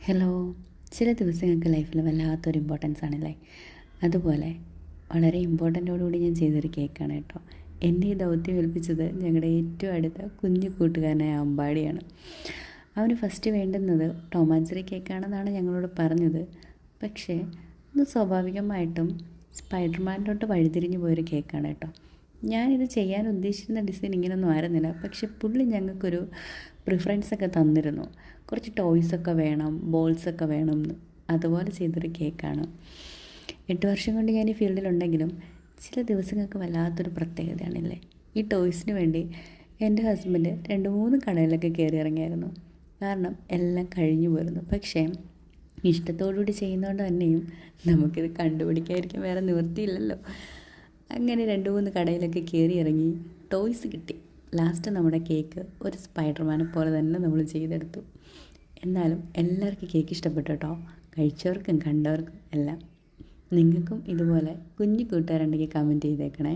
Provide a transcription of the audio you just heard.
Hello. ചില ദിവസങ്ങൾക്ക് ലൈഫിൽ വല്ലാത്തൊരു ഇമ്പോർട്ടൻസ് ആണല്ലേ. അതുപോലെ വളരെ ഇമ്പോർട്ടൻറ്റോടുകൂടി ഞാൻ ചെയ്തൊരു കേക്കാണ് കേട്ടോ. എന്നെ ഈ ദൗത്യം ഏൽപ്പിച്ചത് ഞങ്ങളുടെ ഏറ്റവും അടുത്ത കുഞ്ഞു കൂട്ടുകാരനായ അമ്പാടിയാണ്. അവന് ഫസ്റ്റ് വേണ്ടുന്നത് ടോമാഞ്ചറി കേക്കാണെന്നാണ് ഞങ്ങളോട് പറഞ്ഞത്. പക്ഷേ ഇത് സ്വാഭാവികമായിട്ടും സ്പൈഡർമാനിലോട്ട് വഴിതിരിഞ്ഞു പോയൊരു കേക്കാണ് കേട്ടോ. ഞാനിത് ചെയ്യാൻ ഉദ്ദേശിച്ചിരുന്ന ഡിസൈൻ ഇങ്ങനെയൊന്നും ആയിരുന്നില്ല. പക്ഷെ പുള്ളി ഞങ്ങൾക്കൊരു പ്രിഫറൻസൊക്കെ തന്നിരുന്നു. കുറച്ച് ടോയ്സൊക്കെ വേണം, ബോൾസൊക്കെ വേണം എന്ന്. അതുപോലെ ചെയ്തൊരു കേക്കാണ്. 8 വർഷം കൊണ്ട് ഞാൻ ഈ ഫീൽഡിലുണ്ടെങ്കിലും ചില ദിവസങ്ങൾക്ക് വല്ലാത്തൊരു പ്രത്യേകതയാണല്ലേ. ഈ ടോയ്സിന് വേണ്ടി എൻ്റെ ഹസ്ബൻഡ് 2-3 കടയിലൊക്കെ കയറി ഇറങ്ങിയായിരുന്നു. കാരണം എല്ലാം കഴിഞ്ഞു പോയിരുന്നു. പക്ഷേ ഇഷ്ടത്തോടുകൂടി ചെയ്യുന്നതുകൊണ്ട് തന്നെയും നമുക്കിത് കണ്ടുപിടിക്കാതിരിക്കാൻ വേറെ നിവൃത്തിയില്ലല്ലോ. അങ്ങനെ 2-3 കടയിലൊക്കെ കയറി ഇറങ്ങി ടോയ്സ് കിട്ടി. ലാസ്റ്റ് നമ്മുടെ കേക്ക് ഒരു സ്പൈഡർമാനെ പോലെ തന്നെ നമ്മൾ ചെയ്തെടുത്തു. എന്നാലും എല്ലാവർക്കും കേക്ക് ഇഷ്ടപ്പെട്ടു കേട്ടോ. കഴിച്ചവർക്കും കണ്ടവർക്കും എല്ലാം. നിങ്ങൾക്കും ഇതുപോലെ കുഞ്ഞു കൂട്ടുകാരുണ്ടെങ്കിൽ കമൻറ്റ് ചെയ്തേക്കണേ.